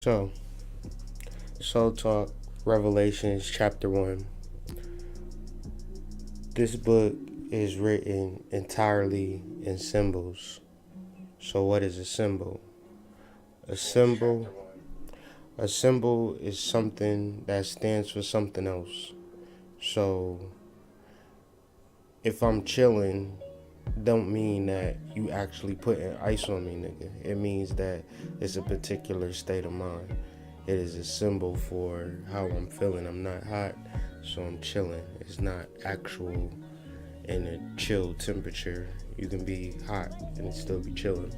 So, Soul Talk, Revelations, chapter 1. This book is written entirely in symbols. So, what is a symbol? A symbol, a symbol is something that stands for something else. So, if I'm chilling, don't mean that you actually putting ice on me, nigga. It means that it's a particular state of mind. It is a symbol for how I'm feeling. I'm not hot, so I'm chilling. It's not actual in a chill temperature. You can be hot and still be chilling.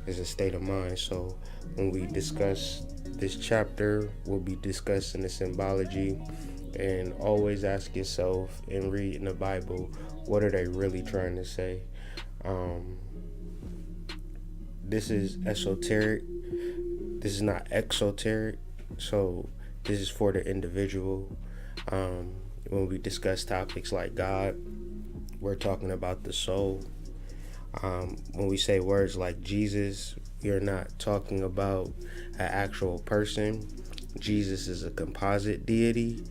It's a state of mind. So when we discuss this chapter, we'll be discussing the symbology, and always ask yourself and read in the Bible, what are they really trying to say? Um, this is esoteric. This is not exoteric. So this is for the individual. When we discuss topics like God, we're talking about the soul. When we say words like Jesus, you're not talking about an actual person. Jesus is a composite deity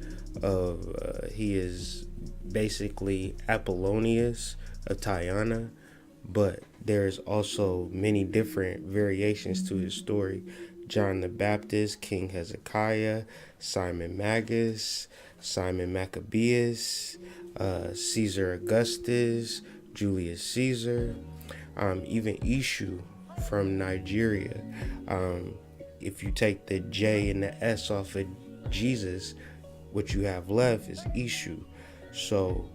he is basically Apollonius of Tyana, but there's also many different variations to his story. John the Baptist, King Hezekiah, Simon Magus, Simon Maccabeus, Caesar Augustus, Julius Caesar, even Ishu from Nigeria. If you take the J and the S off of Jesus, what you have left is Ishu. So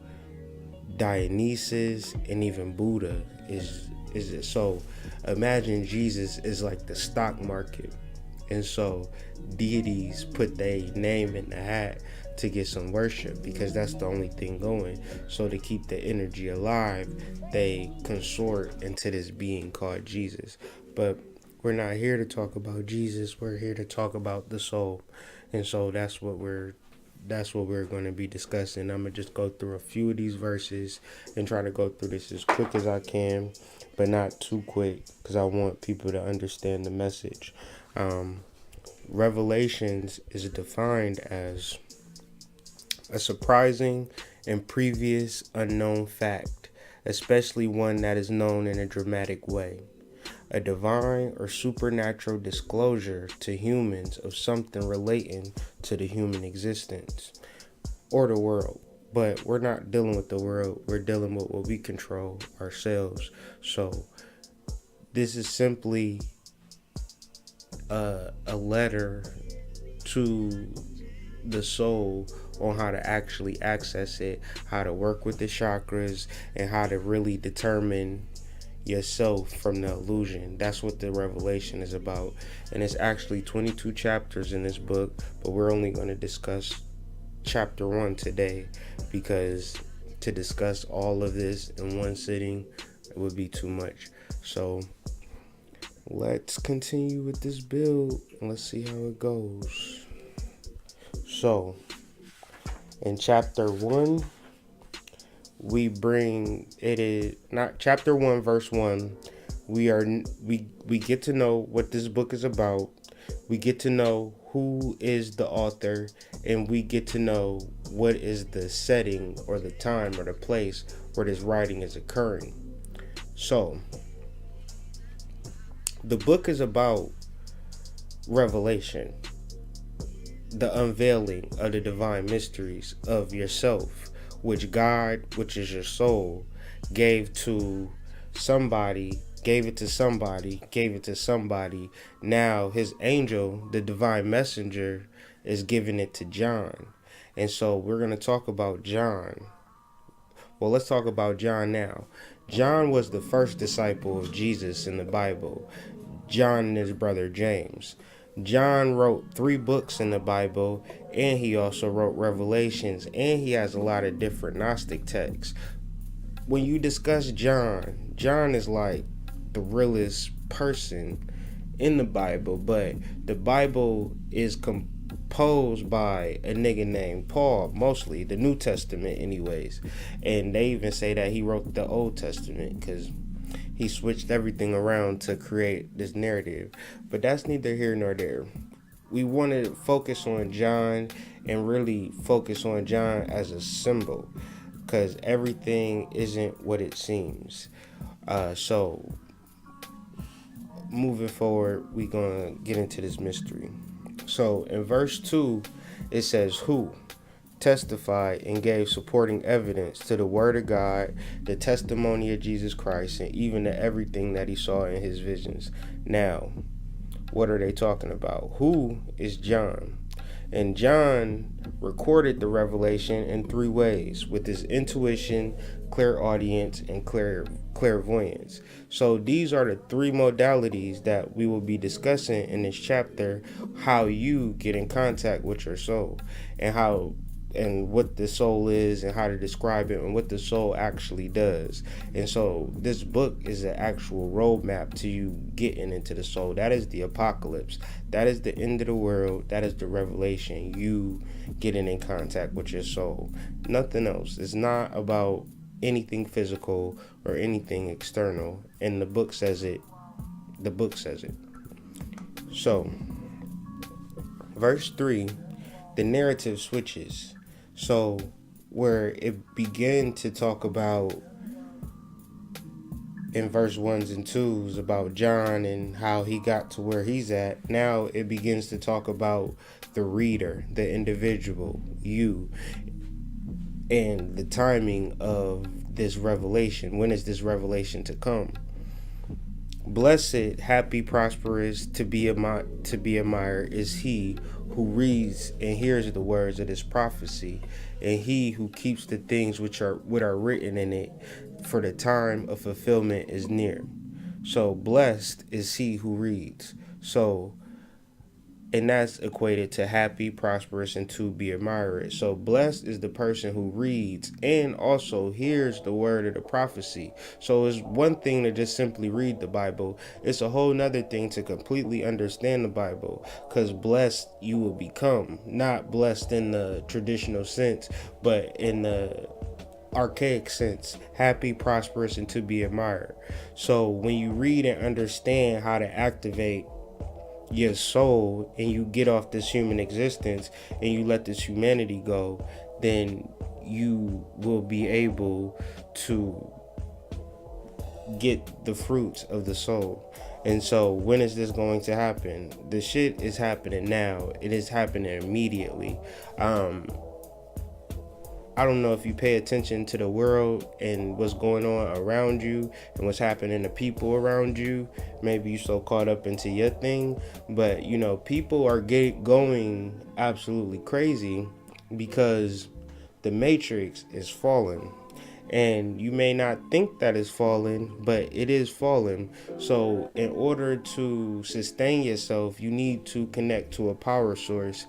Dionysus and even Buddha is it. So imagine Jesus is like the stock market, and so deities put their name in the hat to get some worship because that's the only thing going. So to keep the energy alive, they consort into this being called Jesus. But we're not here to talk about Jesus. We're here to talk about the soul, and so that's what we're going to be discussing. I'm going to just go through a few of these verses and try to go through this as quick as I can, but not too quick because I want people to understand the message. Revelations is defined as a surprising and previous unknown fact, especially one that is known in a dramatic way. A divine or supernatural disclosure to humans of something relating to the human existence or the world. But we're not dealing with the world, we're dealing with what we control ourselves. So this is simply a letter to the soul on how to actually access it, how to work with the chakras, and how to really determine yourself from the illusion. That's what the revelation is about. And it's actually 22 chapters in this book, but we're only going to discuss chapter 1 today because to discuss all of this in one sitting it would be too much. So let's continue with this build and let's see how it goes. So in chapter 1, we bring it is not chapter 1 verse 1. We get to know what this book is about. We get to know who is the author, and we get to know what is the setting or the time or the place where this writing is occurring. So the book is about revelation, the unveiling of the divine mysteries of yourself, which God, which is your soul, gave to somebody, gave it to somebody, gave it to somebody. Now his angel, the divine messenger, is giving it to John. And so we're going to talk about John. Well, let's talk about John now. John was the first disciple of Jesus in the Bible. John and his brother James. John wrote 3 books in the Bible, and he also wrote Revelations, and he has a lot of different Gnostic texts. When you discuss John, John is like the realest person in the Bible, but the Bible is composed by a nigga named Paul, mostly the New Testament anyways, and they even say that he wrote the Old Testament because he switched everything around to create this narrative. But that's neither here nor there. we want to focus on John and really focus on John as a symbol, because everything isn't what it seems. So moving forward, we're going to get into this mystery. So in verse 2, it says, who testified and gave supporting evidence to the word of God, the testimony of Jesus Christ, and even to everything that he saw in his visions. Now, what are they talking about? Who is John? And John recorded the revelation in three ways: with his intuition, clairaudience, and clairvoyance. So these are the three modalities that we will be discussing in this chapter, how you get in contact with your soul, and what the soul is, and how to describe it, and what the soul actually does. And so this book is an actual roadmap to you getting into the soul. That is the apocalypse. That is the end of the world. That is the revelation. You getting in contact with your soul. Nothing else. It's not about anything physical or anything external. And the book says it. The book says it. So, verse 3, the narrative switches. So where it began to talk about in verse 1s and 2s about John and how he got to where he's at, now it begins to talk about the reader, the individual, you, and the timing of this revelation. When is this revelation to come? Blessed, happy, prosperous, to be admired is he who reads and hears the words of this prophecy, and he who keeps the things which are written in it, for the time of fulfillment is near. So blessed is he who reads. So, and that's equated to happy, prosperous, and to be admired. So blessed is the person who reads and also hears the word of the prophecy. So it's one thing to just simply read the Bible. It's a whole nother thing to completely understand the Bible, because blessed you will become. Not blessed in the traditional sense, but in the archaic sense: happy, prosperous, and to be admired. So when you read and understand how to activate your soul, and you get off this human existence and you let this humanity go, then you will be able to get the fruits of the soul. And so when is this going to happen? The shit is happening now. It is happening immediately. I don't know if you pay attention to the world and what's going on around you and what's happening to people around you. Maybe you're so caught up into your thing, but people are going absolutely crazy because the matrix is falling. And you may not think that it's falling, but it is falling. So in order to sustain yourself, you need to connect to a power source.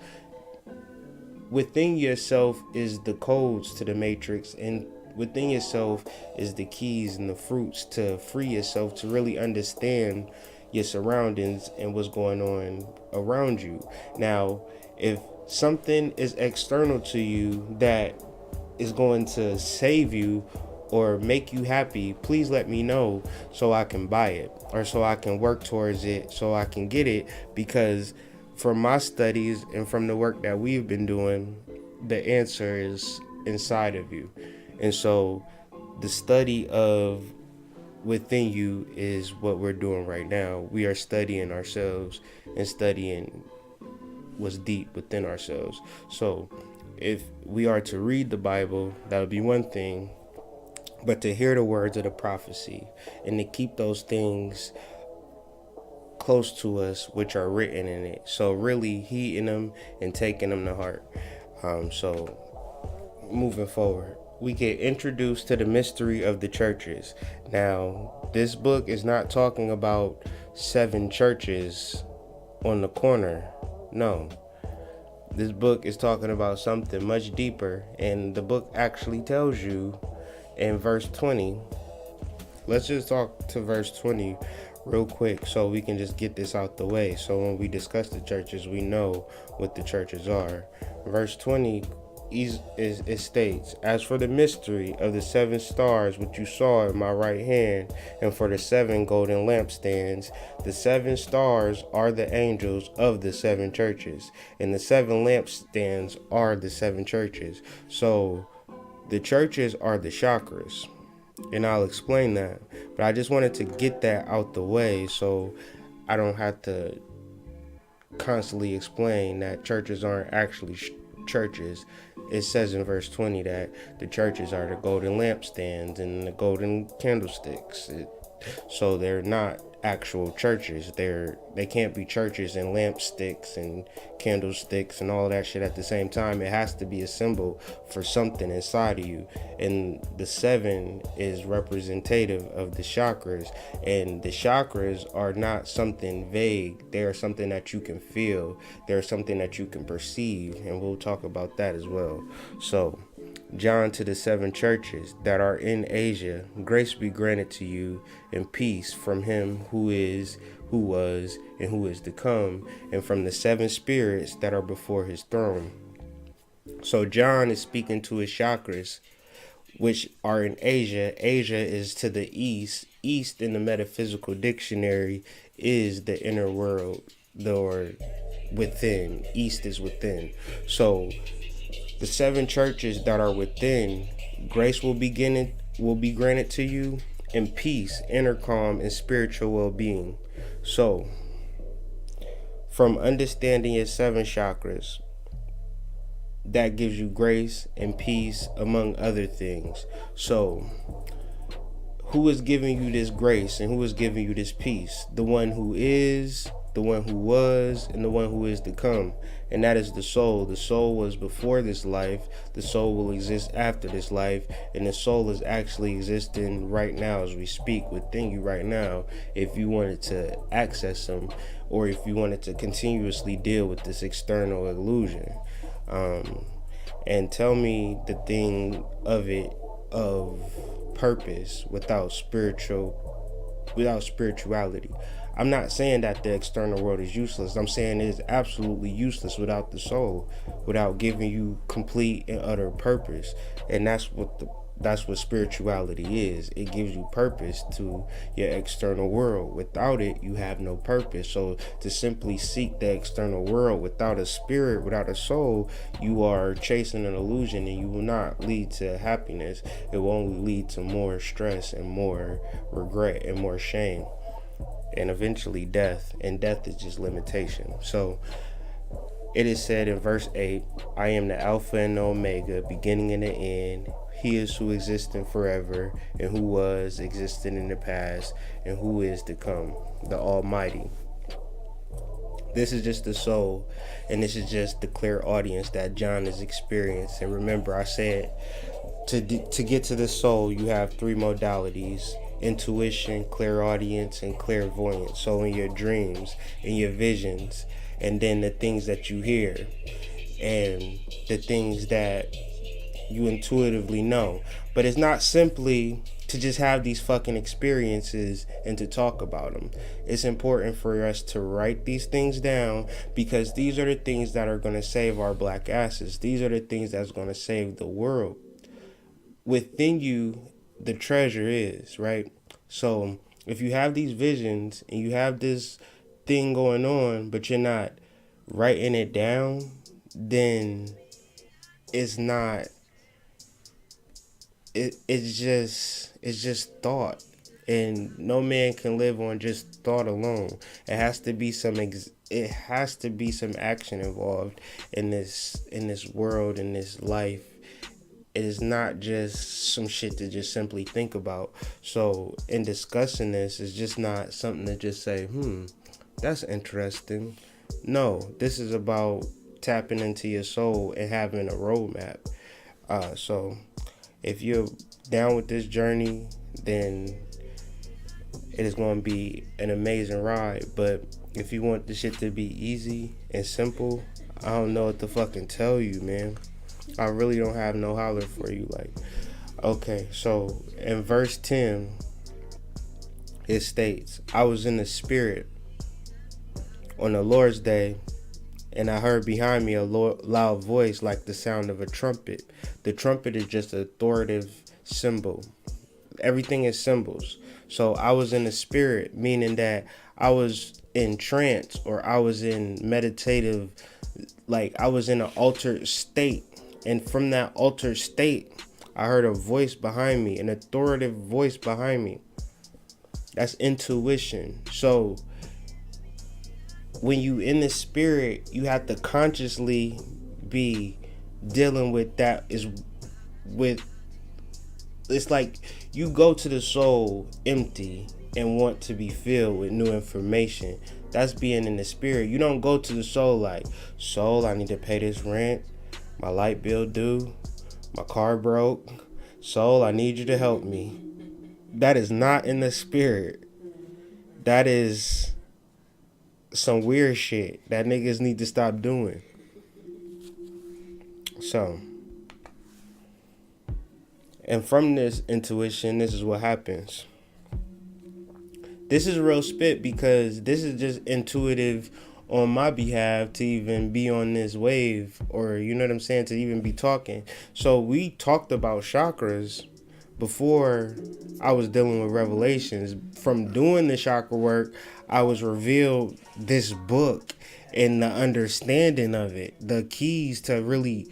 Within yourself is the codes to the matrix, and within yourself is the keys and the fruits to free yourself, to really understand your surroundings and what's going on around you. Now, if something is external to you that is going to save you or make you happy, please let me know so I can buy it, or so I can work towards it, so I can get it. Because from my studies and from the work that we've been doing, the answer is inside of you. And so the study of within you is what we're doing right now. We are studying ourselves and studying what's deep within ourselves. So if we are to read the Bible, that would be one thing, but to hear the words of the prophecy and to keep those things close to us which are written in it. So really heeding them and taking them to heart. So moving forward, we get introduced to the mystery of the churches. Now, this book is not talking about 7 churches on the corner. No. This book is talking about something much deeper, and the book actually tells you in verse 20. Let's just talk to verse 20 real quick so we can just get this out the way. So when we discuss the churches, we know what the churches are. Verse 20 it states, "As for the mystery of the 7 stars which you saw in my right hand, and for the 7 golden lampstands, the 7 stars are the angels of the 7 churches, and the 7 lampstands are the 7 churches." So the churches are the chakras, and I'll explain that. But I just wanted to get that out the way so I don't have to constantly explain that churches aren't actually churches. It says in verse 20 that the churches are the golden lampstands and the golden candlesticks. So they're not actual churches. They can't be churches and lampsticks and candlesticks and all that shit at the same time. It has to be a symbol for something inside of you. And the 7 is representative of the chakras. And the chakras are not something vague. They are something that you can feel. They're something that you can perceive. And we'll talk about that as well. So John, to the 7 churches that are in Asia, grace be granted to you and peace from him who is, who was, and who is to come, and from the 7 spirits that are before his throne. So John is speaking to his chakras, which are in Asia. Asia is to the east. East in the metaphysical dictionary is the inner world, or within. East is within. So the 7 churches that are within, grace will be granted to you, and peace, inner calm, and spiritual well-being. So, from understanding your 7 chakras, that gives you grace and peace, among other things. So, who is giving you this grace and who is giving you this peace? The one who is, the one who was, and the one who is to come. And that is the soul. The soul was before this life. The soul will exist after this life. And the soul is actually existing right now as we speak within you right now, if you wanted to access them, or if you wanted to continuously deal with this external illusion. And tell me the thing of it, of purpose without spirituality. I'm not saying that the external world is useless. I'm saying it is absolutely useless without the soul, without giving you complete and utter purpose. And that's what spirituality is. It gives you purpose to your external world. Without it, you have no purpose. So to simply seek the external world without a spirit, without a soul, you are chasing an illusion, and you will not lead to happiness. It will only lead to more stress and more regret and more shame, and eventually death. And death is just limitation. So it is said in verse 8, "I am the Alpha and the Omega, beginning and the end. He is who existed forever, and who was, existed in the past, and who is to come, the Almighty." This is just the soul, and this is just the clear audience that John is experiencing. And remember, I said to get to the soul, you have 3 modalities: intuition, clairaudience, and clairvoyance. So in your dreams, in your visions, and then the things that you hear, and the things that you intuitively know. But it's not simply to just have these fucking experiences and to talk about them. It's important for us to write these things down, because these are the things that are going to save our black asses. These are the things that's going to save the world. Within you, the treasure is, right? So if you have these visions and you have this thing going on, but you're not writing it down, then it's not, it's just thought. And no man can live on just thought alone. It has to be some action involved in this world, in this life. It is not just some shit to just simply think about. So in discussing this, it's just not something to just say, that's interesting. No, this is about tapping into your soul and having a roadmap. So if you're down with this journey, then it is going to be an amazing ride. But if you want the shit to be easy and simple, I don't know what to fucking tell you, man. I really don't have no holler for you. Like, okay, so in verse 10, it states, "I was in the spirit on the Lord's day And I heard behind me a loud voice like the sound of a trumpet. The trumpet is just an authoritative symbol. Everything is symbols. So I was in the spirit, meaning that I was in trance, or I was in meditative, like I was in an altered state. And from that altered state, I heard a voice behind me, an authoritative voice behind me. That's intuition. So when you in the spirit, you have to consciously be dealing with that. It's like you go to the soul empty and want to be filled with new information. That's being in the spirit. You don't go to the soul like, soul, I need to pay this rent, my light bill due, my car broke, soul, I need you to help me. That is not in the spirit. That is some weird shit that niggas need to stop doing. So, and from this intuition, this is what happens. This is real spit because this is just intuitive on my behalf to even be on this wave, or you know what I'm saying, to even be talking. So we talked about chakras before I was dealing with revelations. From doing the chakra work, I was revealed this book and the understanding of it, the keys to really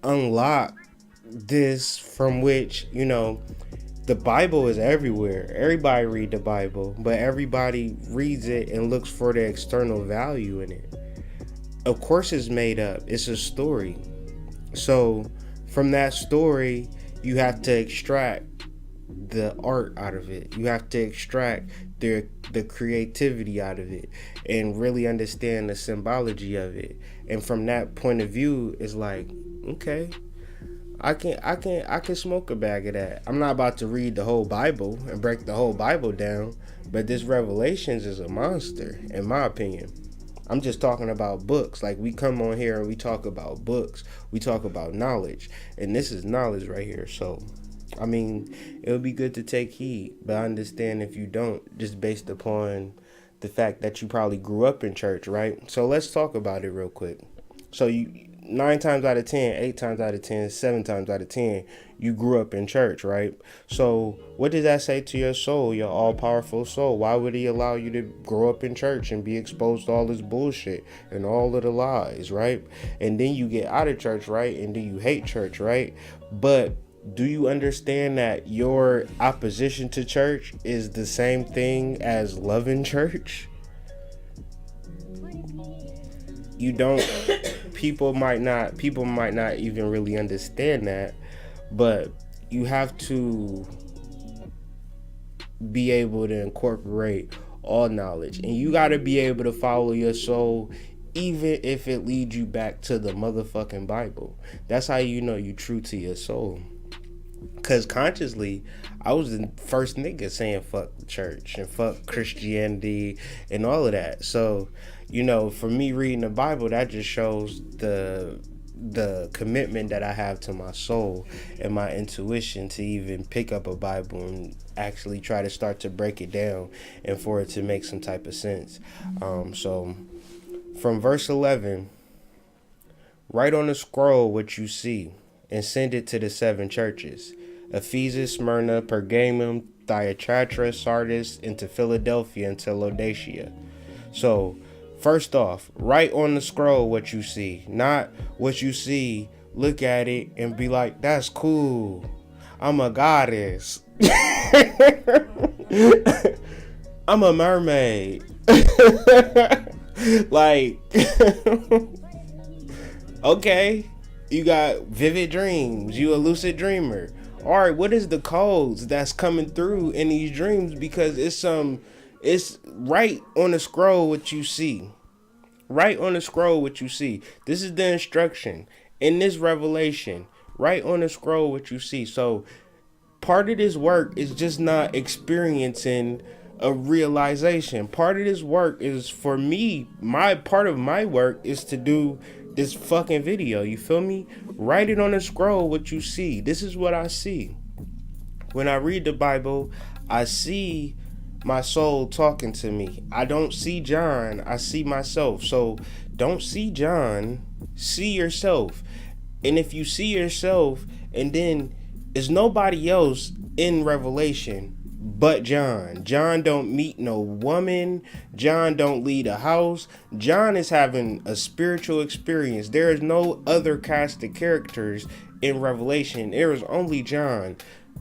unlock this, from which, you know, the Bible is everywhere. Everybody read the Bible, but everybody reads it and looks for the external value in it. Of course it's made up. It's a story. So from that story, you have to extract the art out of it. You have to extract the creativity out of it and really understand the symbology of it. And from that point of view, it's like, okay, I can smoke a bag of that. I'm not about to read the whole Bible and break the whole Bible down, but this Revelations is a monster, in my opinion. I'm just talking about books. Like, we come on here and we talk about books. We talk about knowledge. And this is knowledge right here. So, I mean, it would be good to take heed. But I understand if you don't, just based upon the fact that you probably grew up in church, right? So let's talk about it real quick. So 9 times out of 10, 8 times out of 10, 7 times out of 10, you grew up in church, right? So what does that say to your soul, your all-powerful soul? Why would he allow you to grow up in church and be exposed to all this bullshit and all of the lies, right? And then you get out of church, right? And then you hate church, right? But do you understand that your opposition to church is the same thing as loving church? You don't, people might not even really understand that, but you have to be able to incorporate all knowledge, and you got to be able to follow your soul, even if it leads you back to the motherfucking Bible. That's how you know you true to your soul. Because consciously, I was the first nigga saying fuck the church and fuck Christianity and all of that. So, you know, for me reading the Bible, that just shows the commitment that I have to my soul and my intuition to even pick up a Bible and actually try to start to break it down and for it to make some type of sense. So from verse 11, write on the scroll what you see and send it to the 7 churches: Ephesus, Smyrna, Pergamum, Thyatira, Sardis, and to Philadelphia and to Laodicea. So first off, write on the scroll what you see. Not what you see, look at it and be like, that's cool, I'm a goddess. I'm a mermaid. Like, okay, you got vivid dreams, you a lucid dreamer. All right, what is the codes that's coming through in these dreams? Because it's right on the scroll what you see. Right on the scroll what you see. This is the instruction in this revelation. Right on the scroll what you see. So part of this work is just not experiencing a realization. Part of this work is, for me, part of my work is to do this fucking video. You feel me? Write it on the scroll what you see. This is what I see. When I read the Bible, I see my soul talking to me. I don't see John, I see myself. So don't see John, see yourself. And if you see yourself, and then there's nobody else in Revelation but John. John don't meet no woman. John don't lead a house. John is having a spiritual experience. There is no other cast of characters in Revelation. There is only John,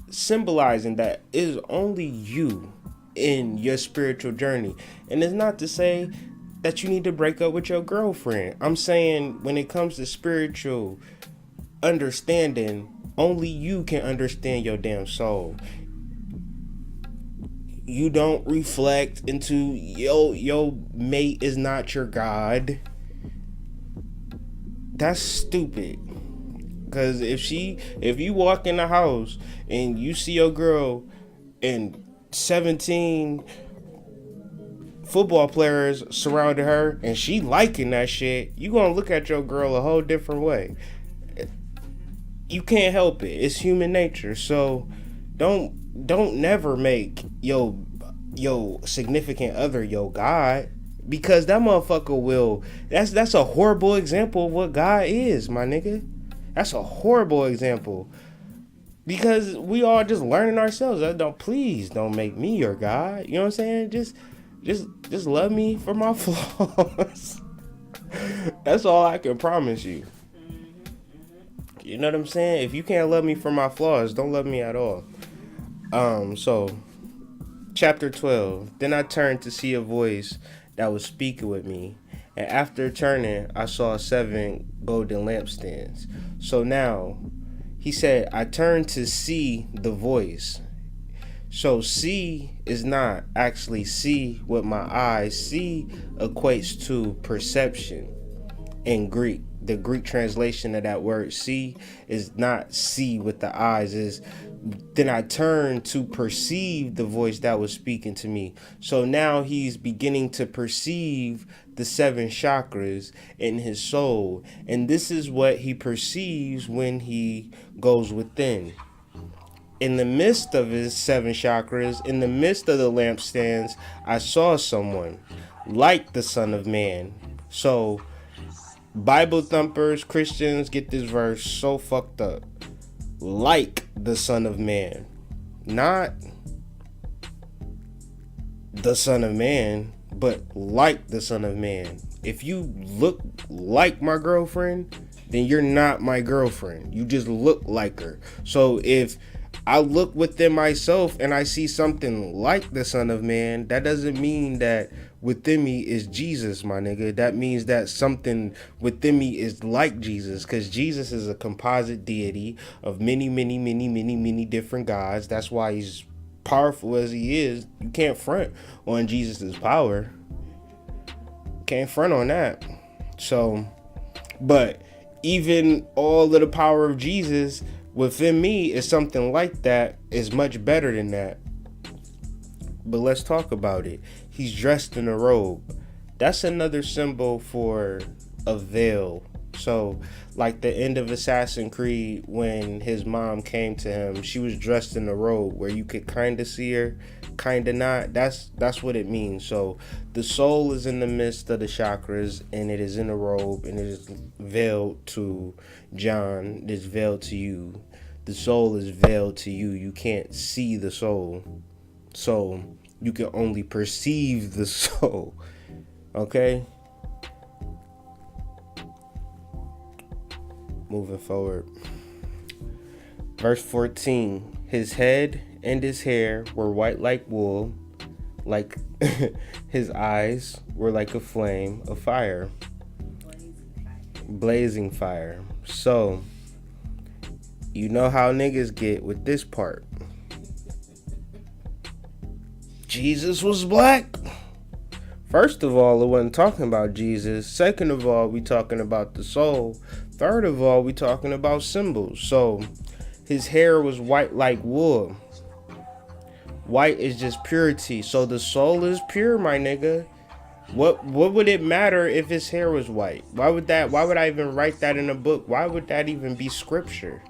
symbolizing that it is only you in your spiritual journey. And it's not to say that you need to break up with your girlfriend. I'm saying when it comes to spiritual understanding, only you can understand your damn soul. You don't reflect into your mate is not your God. That's stupid. Cause if you walk in the house and you see your girl and 17 football players surrounded her and she liking that shit, you gonna look at your girl a whole different way. You can't help it. It's human nature. So don't never make yo significant other your God, because that motherfucker will. That's a horrible example of what God is, my nigga. That's a horrible example, because we all just learning ourselves. Please don't make me your God. You know what I'm saying? Just love me for my flaws. That's all I can promise you. You know what I'm saying? If you can't love me for my flaws, don't love me at all. So chapter 12. Then I turned to see a voice that was speaking with me, and after turning, I saw 7 golden lampstands. So now, he said, I turned to see the voice. So see is not actually see with my eyes. See equates to perception in Greek. The Greek translation of that word see is not see with the eyes. Then I turned to perceive the voice that was speaking to me. So now he's beginning to perceive the 7 chakras in his soul. And this is what he perceives when he goes within. In the midst of his 7 chakras, in the midst of the lampstands, I saw someone like the Son of Man. So Bible thumpers, Christians, get this verse so fucked up. Like the Son of Man. Not the Son of Man, but like the Son of Man. If you look like my girlfriend, then you're not my girlfriend. You just look like her. So if I look within myself and I see something like the Son of Man, that doesn't mean that within me is Jesus, my nigga. That means that something within me is like Jesus, because Jesus is a composite deity of many, many, many, many, many different gods. That's why he's powerful as he is. You can't front on Jesus's power. Can't front on that. So, but even all of the power of Jesus within me is something like that, is much better than that. But let's talk about it. He's dressed in a robe. That's another symbol for a veil. So, like the end of Assassin's Creed, when his mom came to him, she was dressed in a robe where you could kind of see her, kind of not. That's what it means. So, the soul is in the midst of the chakras, and it is in a robe, and it is veiled to John. It is veiled to you. The soul is veiled to you. You can't see the soul. So, you can only perceive the soul. Okay? Moving forward. Verse 14. His head and his hair were white like wool, like his eyes were like a flame of fire. Blazing fire. So, you know how niggas get with this part. Jesus was black. First of all, it wasn't talking about Jesus. Second of all, we talking about the soul. Third of all, we talking about symbols. So his hair was white like wool. White is just purity. So the soul is pure, my nigga. What would it matter if his hair was white? Why would I even write that in a book? Why would that even be scripture?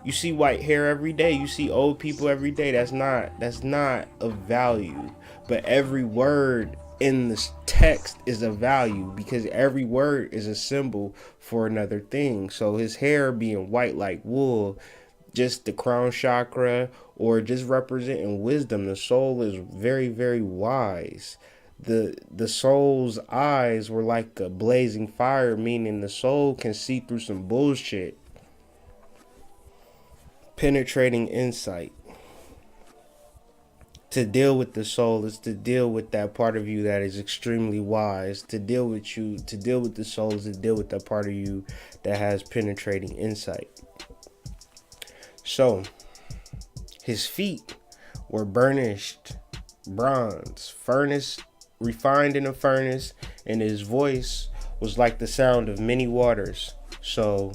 You see white hair every day. You see old people every day. That's not of value. But every word in this text is a value, because every word is a symbol for another thing. So his hair being white like wool, just the crown chakra, or just representing wisdom. The soul is very, very wise. The soul's eyes were like a blazing fire, meaning the soul can see through some bullshit. Penetrating insight. To deal with the soul is to deal with that part of you that is extremely wise. To deal with the soul is to deal with that part of you that has penetrating insight. So, his feet were burnished bronze, refined in a furnace, and his voice was like the sound of many waters. So,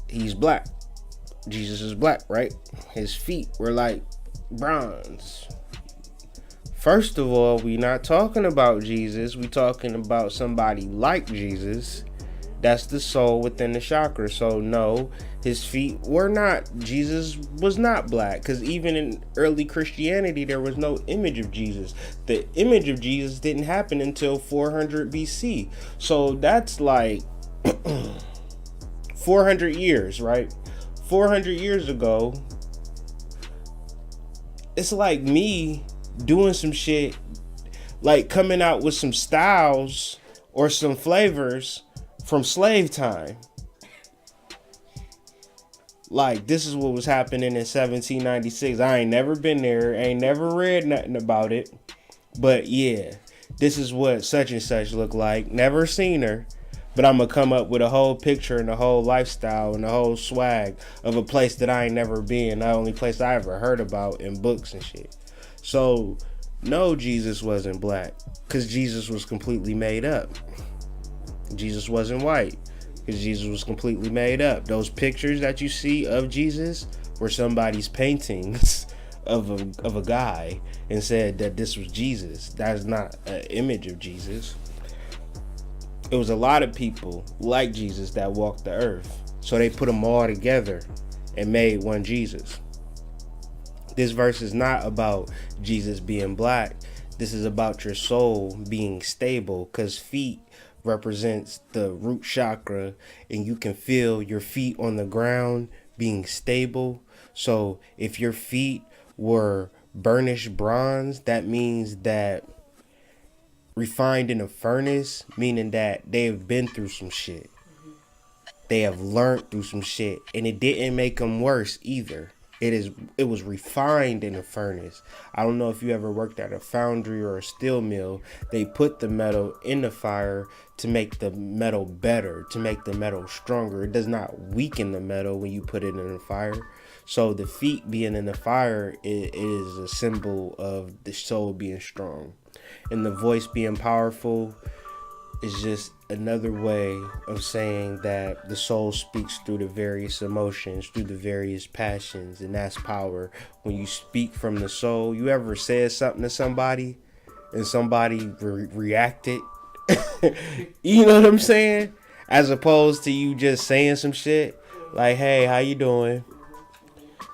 he's black. Jesus is black, right? His feet were like bronze. First of all, we not talking about Jesus. We talking about somebody like Jesus. That's the soul within the chakra. So no, his feet were not. Jesus was not black, because even in early Christianity, there was no image of Jesus. The image of Jesus didn't happen until 400 BC. So that's like 400 years, right? 400 years ago, it's like me doing some shit, like coming out with some styles or some flavors from slave time. Like, this is what was happening in 1796. I ain't never been there, ain't never read nothing about it, but yeah, this is what such and such look like. Never seen her, but I'm gonna come up with a whole picture and a whole lifestyle and a whole swag of a place that I ain't never been. The only place I ever heard about in books and shit. So, no, Jesus wasn't black, because Jesus was completely made up. Jesus wasn't white, because Jesus was completely made up. Those pictures that you see of Jesus were somebody's paintings of a guy and said that this was Jesus. That is not an image of Jesus. It was a lot of people like Jesus that walked the earth. So they put them all together and made one Jesus. This verse is not about Jesus being black. This is about your soul being stable, because feet represents the root chakra, and you can feel your feet on the ground being stable. So if your feet were burnished bronze, that means that refined in a furnace, meaning that they have been through some shit. They have learned through some shit, and it didn't make them worse either. It was refined in a furnace. I don't know if you ever worked at a foundry or a steel mill. They put the metal in the fire to make the metal better, to make the metal stronger. It does not weaken the metal when you put it in the fire. So the feet being in the fire is a symbol of the soul being strong. And the voice being powerful is just another way of saying that the soul speaks through the various emotions, through the various passions, and that's power. When you speak from the soul, you ever said something to somebody and somebody reacted? You know what I'm saying? As opposed to you just saying some shit like, hey, how you doing?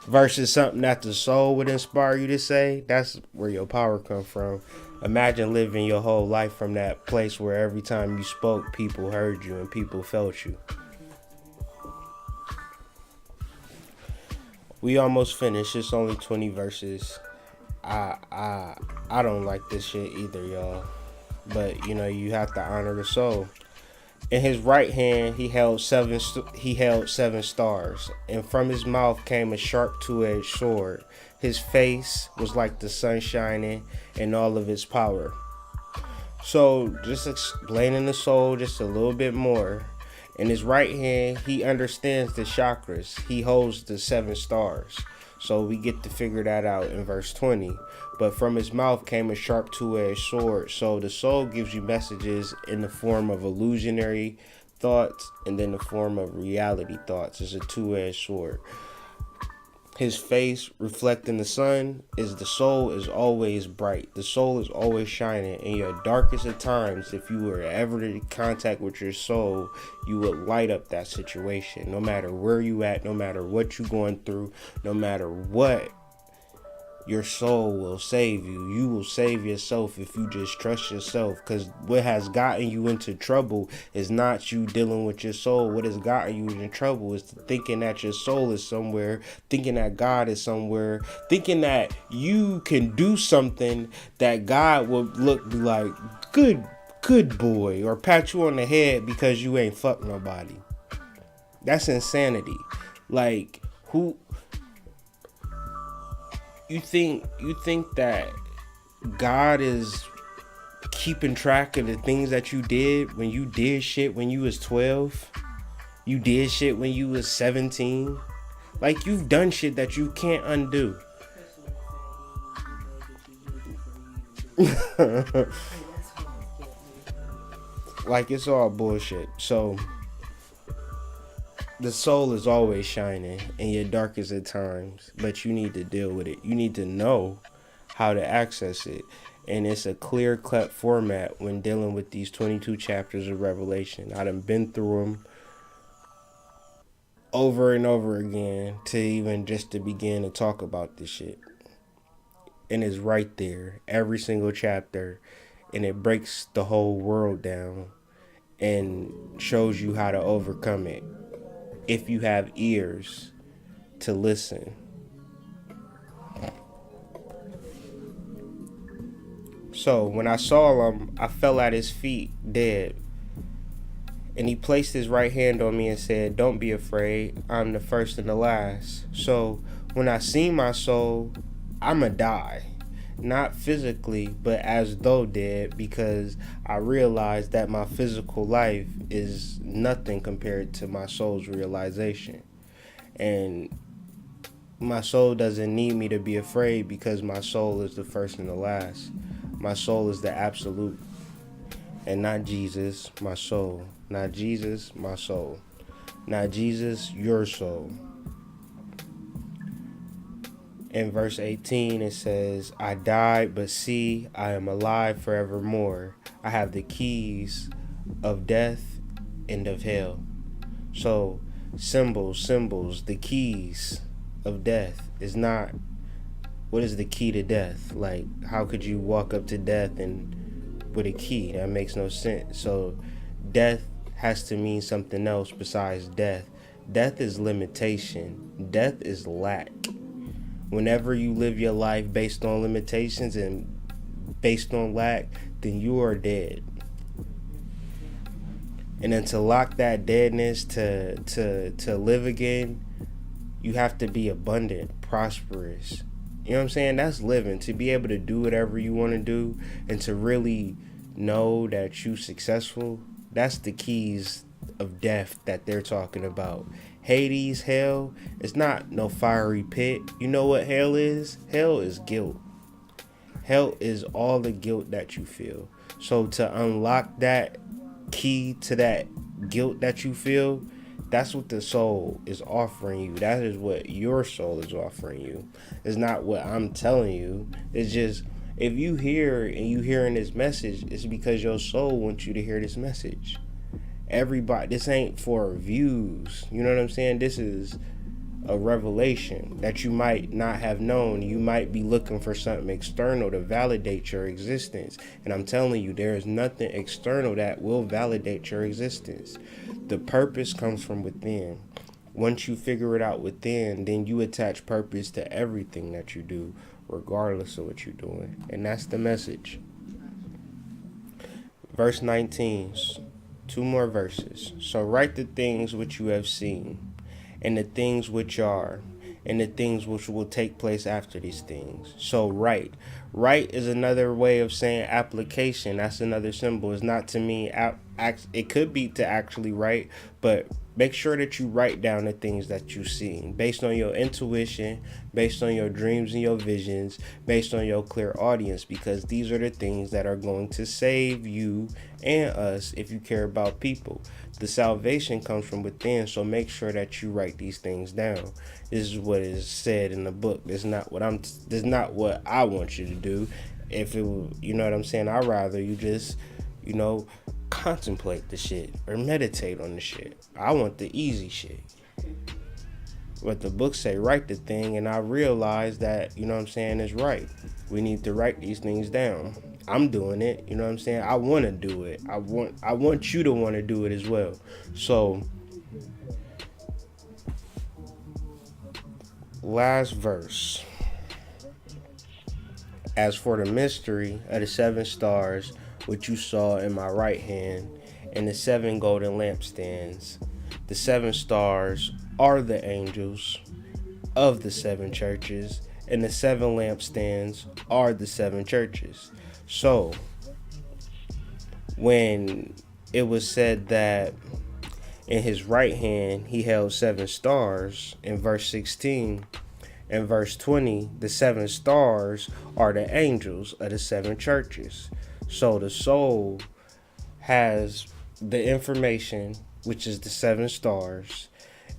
Versus something that the soul would inspire you to say. That's where your power comes from. Imagine living your whole life from that place where every time you spoke, people heard you and people felt you. We almost finished. It's only 20 verses. I don't like this shit either, y'all. But, you have to honor the soul. In his right hand, he held seven stars, and from his mouth came a sharp two-edged sword. His face was like the sun shining in all of its power. So, just explaining the soul just a little bit more. In his right hand, he understands the chakras. He holds the 7 stars. So we get to figure that out in verse 20. But from his mouth came a sharp two-edged sword. So the soul gives you messages in the form of illusionary thoughts and then the form of reality thoughts. It's a two-edged sword. His face reflecting the sun is the soul is always bright. The soul is always shining. In your darkest of times, if you were ever in contact with your soul, you would light up that situation. No matter where you at, no matter what you're going through, no matter what your soul will save you. You will save yourself if you just trust yourself. Because what has gotten you into trouble is not you dealing with your soul. What has gotten you in trouble is thinking that your soul is somewhere, thinking that God is somewhere, thinking that you can do something that God will look like, good boy, or pat you on the head because you ain't fucked nobody. That's insanity. Like, who you think that God is keeping track of the things that you did when you did shit when you was 12? You did shit when you was 17? Like, you've done shit that you can't undo. Like, it's all bullshit. So the soul is always shining in your darkest of times, but you need to deal with it. You need to know how to access it. And it's a clear-cut format when dealing with these 22 chapters of Revelation. I done been through them over and over again to even just to begin to talk about this shit. And it's right there, every single chapter, and it breaks the whole world down and shows you how to overcome it if you have ears to listen. So when I saw him, I fell at his feet dead. And he placed his right hand on me and said, "Don't be afraid. I'm the first and the last." So when I see my soul, I'ma die. Not physically, but as though dead, because I realized that my physical life is nothing compared to my soul's realization. And my soul doesn't need me to be afraid because my soul is the first and the last. My soul is the absolute. And not Jesus, my soul. Not Jesus, my soul. Not Jesus, your soul. In verse 18 it says, "I died, but see, I am alive forevermore. I have the keys of death and of hell." So symbols, the keys of death is not, what is the key to death? Like, how could you walk up to death and with a key? That makes no sense. So death has to mean something else besides death. Death is limitation. Death is lack. Whenever you live your life based on limitations and based on lack, then you are dead. And then to lock that deadness to live again, you have to be abundant, prosperous. You know what I'm saying? That's living. To be able to do whatever you want to do and to really know that you're successful, that's the keys of death that they're talking about. Hades, hell, it's not no fiery pit. You know what hell is? Hell is guilt. Hell is all the guilt that you feel. So to unlock that key to that guilt that you feel, that's what the soul is offering you. That is what your soul is offering you. It's not what I'm telling you. It's just, if you hear and you hearing this message, it's because your soul wants you to hear this message. Everybody, this ain't for views. You know what I'm saying? This is a revelation that you might not have known. You might be looking for something external to validate your existence. And I'm telling you, there is nothing external that will validate your existence. The purpose comes from within. Once you figure it out within, then you attach purpose to everything that you do, regardless of what you're doing. And that's the message. Verse 19. 2 more verses. "So write the things which you have seen, and the things which are, and the things which will take place after these things." So write. Write is another way of saying application. That's another symbol. It's not to mean it could be to actually write, but make sure that you write down the things that you see based on your intuition, based on your dreams and your visions, based on your clear audience, because these are the things that are going to save you and us if you care about people. The salvation comes from within, so make sure that you write these things down. This is what is said in the book. This is not what I want you to do. If it, you know what I'm saying, I'd rather you just, contemplate the shit or meditate on the shit. I want the easy shit. But the book say write the thing, and I realized that, you know what I'm saying, is right. We need to write these things down. I'm doing it, you know what I'm saying? I want to do it. I want you to want to do it as well. So last verse. As for the mystery of the 7 stars which you saw in my right hand, and the 7 golden lampstands, the 7 stars are the angels of the 7 churches, and the 7 lampstands are the 7 churches. So, when it was said that in his right hand he held 7 stars, in verse 16, in verse 20, the 7 stars are the angels of the 7 churches. So the soul has the information, which is the 7 stars,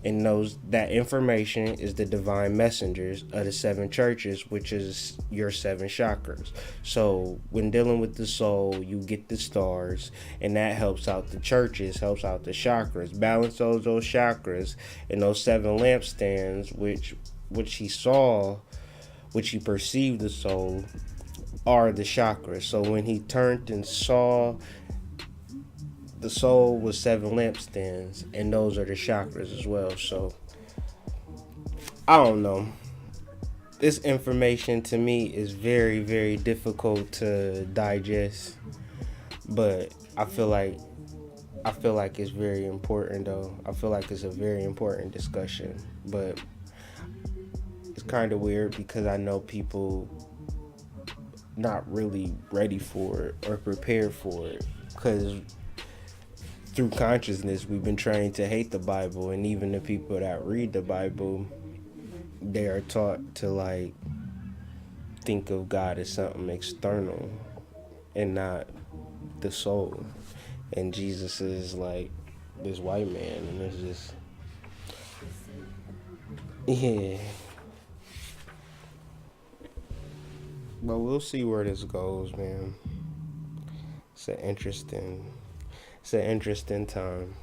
and knows that information is the divine messengers of the 7 churches, which is your 7 chakras. So when dealing with the soul, you get the stars, and that helps out the churches, helps out the chakras, balance those chakras, and those 7 lampstands, which he saw, which he perceived the soul, are the chakras. So when he turned and saw, the soul was 7 lampstands, and those are the chakras as well. So I don't know. This information to me is very, very difficult to digest, but I feel like it's very important though. I feel like it's a very important discussion, but it's kind of weird because I know people not really ready for it or prepared for it, because through consciousness we've been trained to hate the Bible, and even the people that read the Bible, they are taught to like think of God as something external and not the soul, and Jesus is like this white man, and it's just, yeah. But we'll see where this goes, man. It's an interesting time.